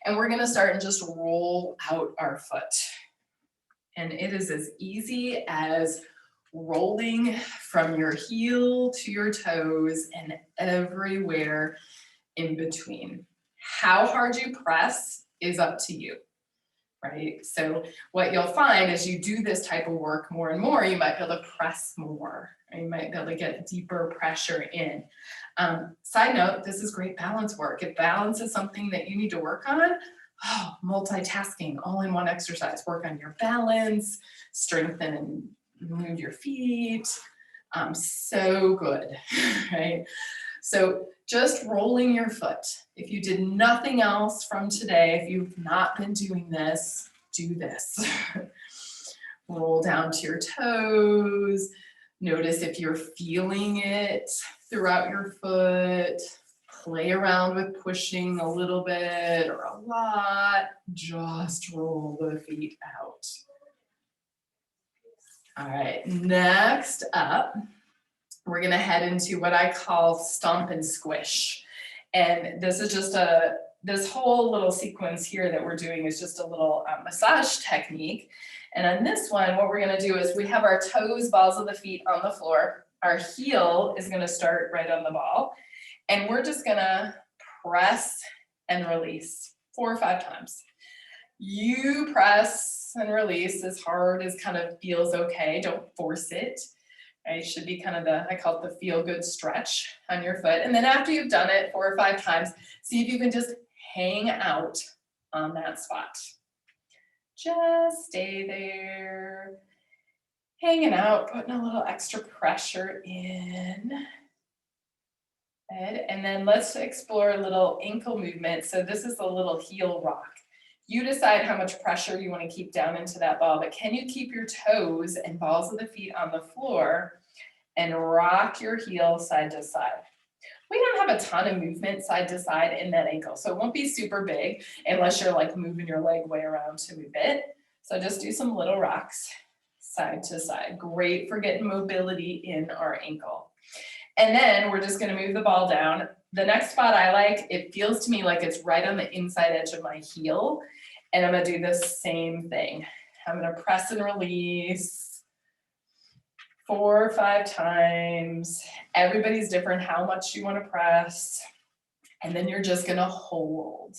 And we're gonna start and just roll out our foot. And it is as easy as rolling from your heel to your toes and everywhere in between. How hard you press is up to you, right? So what you'll find as you do this type of work more and more, you might be able to press more, or you might be able to get deeper pressure in. Side note, this is great balance work. If balance is something that you need to work on, multitasking, all in one exercise. Work on your balance, strengthen and move your feet. So good, right? So just rolling your foot. If you did nothing else from today, if you've not been doing this, do this. Roll down to your toes. Notice if you're feeling it throughout your foot. Play around with pushing a little bit or a lot. Just roll the feet out. All right, next up, we're gonna head into what I call Stomp and Squish. And this is just this whole little sequence here that we're doing is just a little massage technique. And on this one, what we're gonna do is we have our toes, balls of the feet on the floor. Our heel is gonna start right on the ball. And we're just gonna press and release 4 or 5 times. You press and release as hard as kind of feels okay. Don't force it. It should be kind of I call it the feel good stretch on your foot. And then after you've done it 4 or 5 times, see if you can just hang out on that spot. Just stay there, hanging out, putting a little extra pressure in. Good. And then let's explore a little ankle movement. So this is a little heel rock. You decide how much pressure you want to keep down into that ball, but can you keep your toes and balls of the feet on the floor and rock your heel side to side? We don't have a ton of movement side to side in that ankle, so it won't be super big unless you're like moving your leg way around to move it. So just do some little rocks side to side. Great for getting mobility in our ankle. And then we're just gonna move the ball down. The next spot I like, it feels to me like it's right on the inside edge of my heel. And I'm gonna do the same thing. I'm gonna press and release 4 or 5 times. Everybody's different how much you wanna press. And then you're just gonna hold.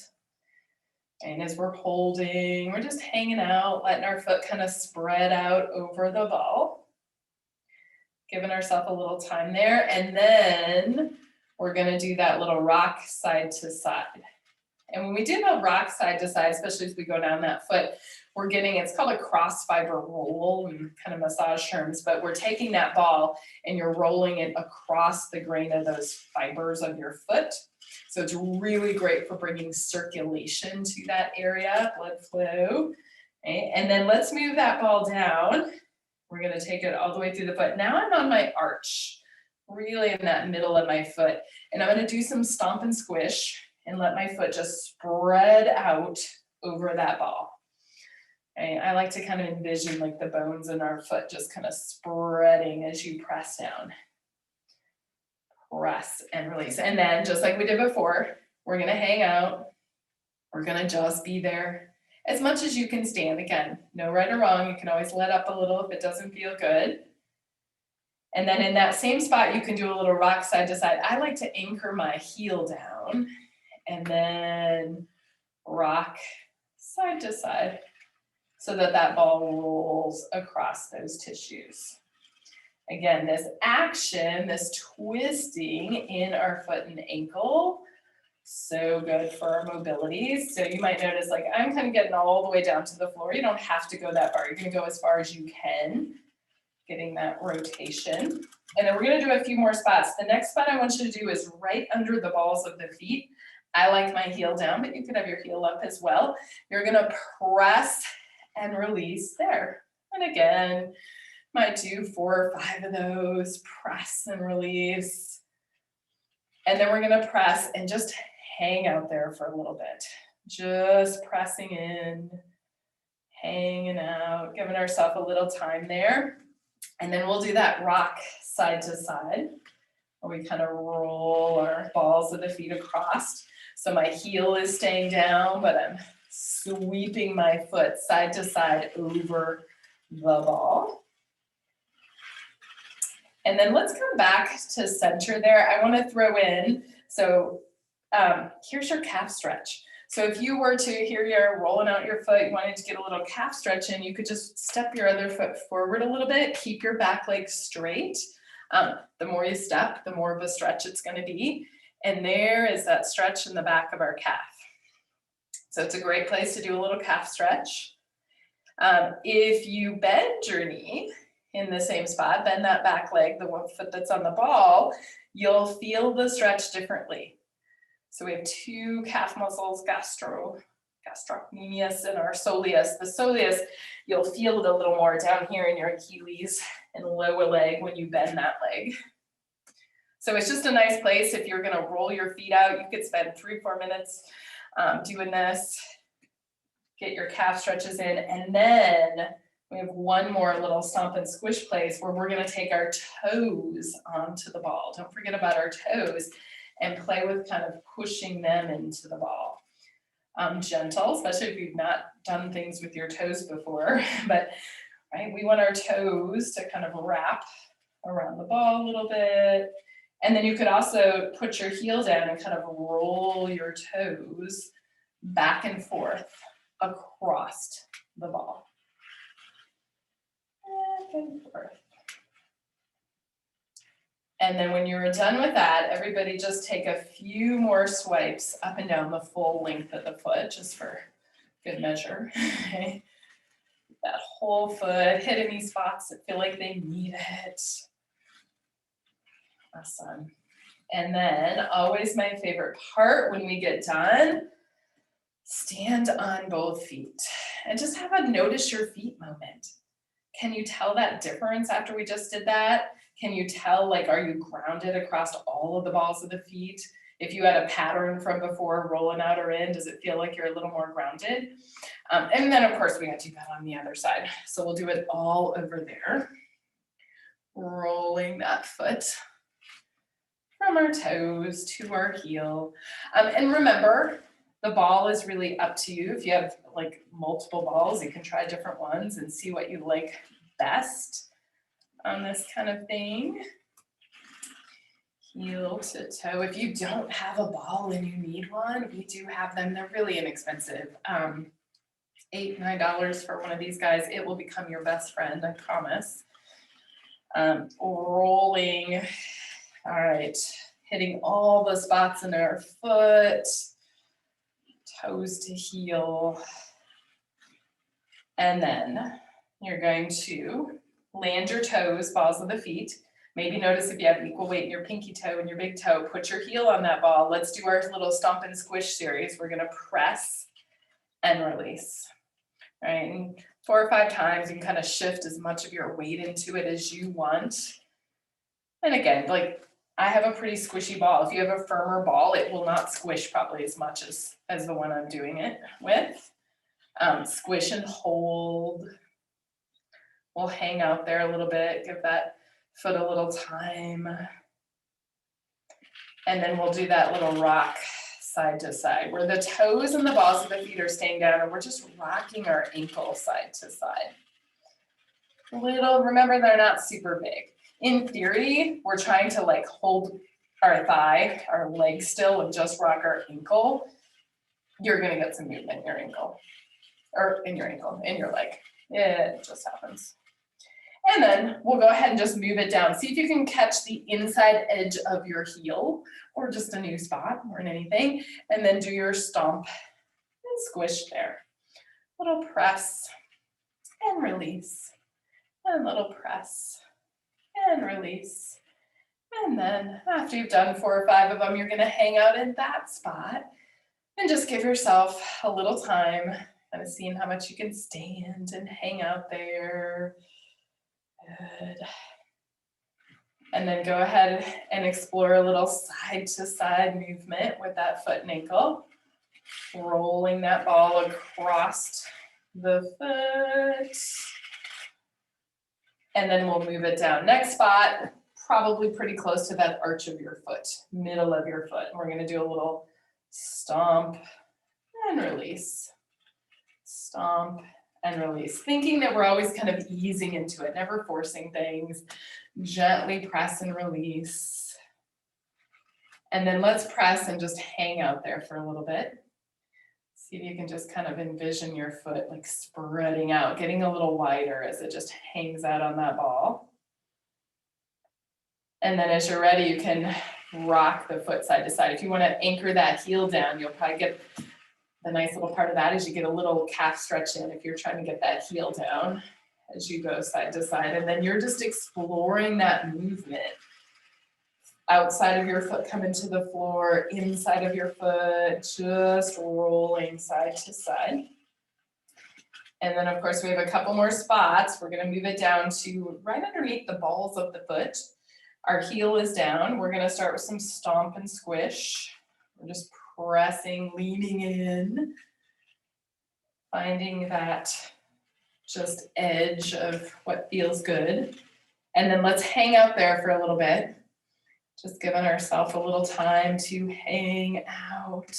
And as we're holding, we're just hanging out, letting our foot kind of spread out over the ball. Giving ourselves a little time there, and then we're gonna do that little rock side to side. And when we do the rock side to side, especially as we go down that foot, we're getting, it's called a cross fiber roll in kind of massage terms, but we're taking that ball and you're rolling it across the grain of those fibers of your foot. So it's really great for bringing circulation to that area, blood flow. Okay? And then let's move that ball down. We're gonna take it all the way through the foot. Now I'm on my arch, really in that middle of my foot. And I'm gonna do some stomp and squish and let my foot just spread out over that ball. Okay? I like to kind of envision like the bones in our foot just kind of spreading as you press down. Press and release. And then just like we did before, we're gonna hang out. We're gonna just be there. As much as you can stand. Again, no right or wrong. You can always let up a little if it doesn't feel good. And then in that same spot, you can do a little rock side to side. I like to anchor my heel down and then rock side to side so that that ball rolls across those tissues. Again, this action, this twisting in our foot and ankle, so good for our mobility. So you might notice like I'm kind of getting all the way down to the floor. You don't have to go that far. You're gonna go as far as you can, getting that rotation. And then we're gonna do a few more spots. The next spot I want you to do is right under the balls of the feet. I like my heel down, but you could have your heel up as well. You're gonna press and release there. And again, might do 4 or 5 of those, press and release. And then we're gonna press and just hang out there for a little bit. Just pressing in, hanging out, giving ourselves a little time there. And then we'll do that rock side to side, where we kind of roll our balls of the feet across. So my heel is staying down, but I'm sweeping my foot side to side over the ball. And then let's come back to center there. I want to throw in, so here's your calf stretch. So if you were to, here you're rolling out your foot, you wanted to get a little calf stretch in, you could just step your other foot forward a little bit, keep your back leg straight. The more you step, the more of a stretch it's going to be. And there is that stretch in the back of our calf. So it's a great place to do a little calf stretch. If you bend your knee in the same spot, bend that back leg, the one foot that's on the ball, you'll feel the stretch differently. So we have two calf muscles, gastrocnemius and our soleus. The soleus, you'll feel it a little more down here in your Achilles and lower leg when you bend that leg. So it's just a nice place if you're gonna roll your feet out. You could spend 3-4 minutes doing this, get your calf stretches in, and then we have one more little stomp and squish place where we're gonna take our toes onto the ball. Don't forget about our toes and play with kind of pushing them into the ball. Gentle, especially if you've not done things with your toes before, but right, we want our toes to kind of wrap around the ball a little bit. And then you could also put your heel down and kind of roll your toes back and forth across the ball. Back and forth. And then when you're done with that, everybody just take a few more swipes up and down the full length of the foot, just for good measure. Okay. That whole foot, hit any spots that feel like they need it. Awesome. And then always my favorite part when we get done, stand on both feet and just have a notice your feet moment. Can you tell that difference after we just did that? Can you tell, like, are you grounded across all of the balls of the feet? If you had a pattern from before, rolling out or in, does it feel like you're a little more grounded? And then of course we got to do that on the other side. So we'll do it all over there. Rolling that foot from our toes to our heel. And remember, the ball is really up to you. If you have like multiple balls, you can try different ones and see what you like best on this kind of thing. Heel to toe. If you don't have a ball and you need one, we do have them. They're really inexpensive. $8, $9 for one of these guys. It will become your best friend, I promise. Rolling. All right. Hitting all the spots in our foot. Toes to heel. And then you're going to land your toes, balls of the feet. Maybe notice if you have equal weight in your pinky toe and your big toe, put your heel on that ball. Let's do our little stomp and squish series. We're gonna press and release, right? And 4 or 5 times, you can kind of shift as much of your weight into it as you want. And again, like I have a pretty squishy ball. If you have a firmer ball, it will not squish probably as much as the one I'm doing it with. Squish and hold. We'll hang out there a little bit, give that foot a little time. And then we'll do that little rock side to side where the toes and the balls of the feet are staying down and we're just rocking our ankle side to side. Remember they're not super big. In theory, we're trying to like hold our thigh, our leg still and just rock our ankle. You're gonna get some movement in your ankle, or in your ankle, in your leg. It just happens. And then we'll go ahead and just move it down. See if you can catch the inside edge of your heel or just a new spot or anything. And then do your stomp and squish there. Little press and release. And little press and release. And then after you've done 4 or 5 of them, you're gonna hang out in that spot and just give yourself a little time, kind of seeing how much you can stand and hang out there. Good. And then go ahead and explore a little side to side movement with that foot and ankle. Rolling that ball across the foot. And then we'll move it down. Next spot, probably pretty close to that arch of your foot, middle of your foot. We're gonna do a little Stomp and release. Stomp and release. Thinking that we're always kind of easing into it, never forcing things. Gently press and release. And then let's press and just hang out there for a little bit. See if you can just kind of envision your foot like spreading out, getting a little wider as it just hangs out on that ball. And then as you're ready, you can rock the foot side to side. If you want to anchor that heel down, you'll probably get the nice little part of that is you get a little calf stretch in if you're trying to get that heel down as you go side to side. And then you're just exploring that movement. Outside of your foot coming to the floor, inside of your foot, just rolling side to side. And then of course we have a couple more spots. We're going to move it down to right underneath the balls of the foot. Our heel is down. We're going to start with some stomp and squish. We're just pressing, leaning in, finding that just edge of what feels good. And then let's hang out there for a little bit. Just giving ourselves a little time to hang out.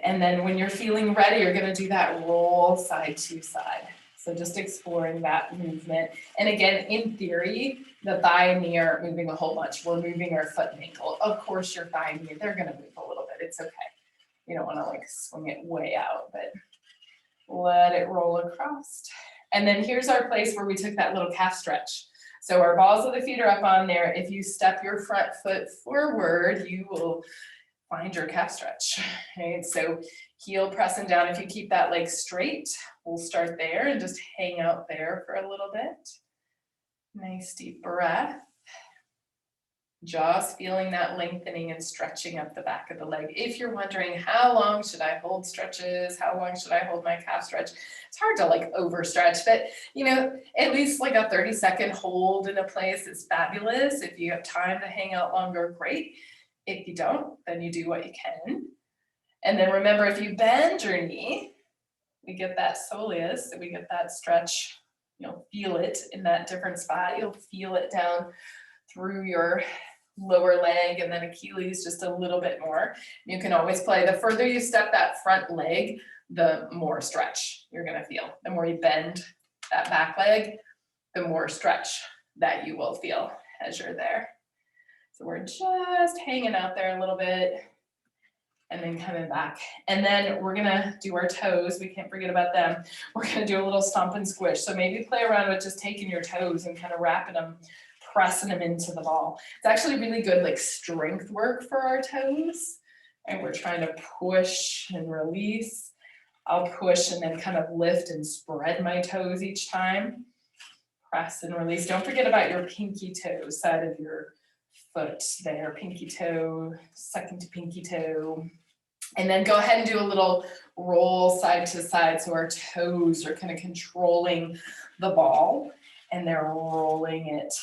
And then when you're feeling ready, you're going to do that roll side to side. So just exploring that movement. And again, in theory, the thigh and knee aren't moving a whole bunch. We're moving our foot and ankle. Of course, your thigh and knee, they're going to move a little bit. It's okay. You don't want to like swing it way out, but let it roll across. And then here's our place where we took that little calf stretch. So our balls of the feet are up on there. If you step your front foot forward, you will find your calf stretch, right? So heel pressing down. If you keep that leg straight, we'll start there and just hang out there for a little bit. Nice deep breath. Just feeling that lengthening and stretching up the back of the leg. If you're wondering, how long should I hold stretches? How long should I hold my calf stretch? It's hard to like overstretch, but you know, at least like a 30-second hold in a place is fabulous. If you have time to hang out longer, great. If you don't, then you do what you can. And then remember, if you bend your knee, we get that soleus, so we get that stretch. You'll feel it in that different spot. You'll feel it down through your lower leg and then Achilles just a little bit more. You can always play. The further you step that front leg, the more stretch you're going to feel. The more you bend that back leg, the more stretch that you will feel as you're there. So we're just hanging out there a little bit and then coming back. And then we're going to do our toes. We can't forget about them. We're going to do a little stomp and squish. So maybe play around with just taking your toes and kind of wrapping them, pressing them into the ball. It's actually really good like strength work for our toes. And we're trying to push and release. I'll push and then kind of lift and spread my toes each time. Press and release. Don't forget about your pinky toe, side of your foot there. Pinky toe, second to pinky toe. And then go ahead and do a little roll side to side. So our toes are kind of controlling the ball and they're rolling it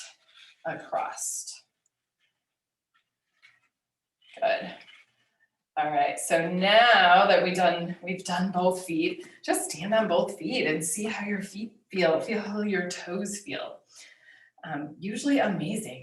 across. Good. All right, so now that we've done both feet, just stand on both feet and see how your feet feel how your toes feel. Usually amazing.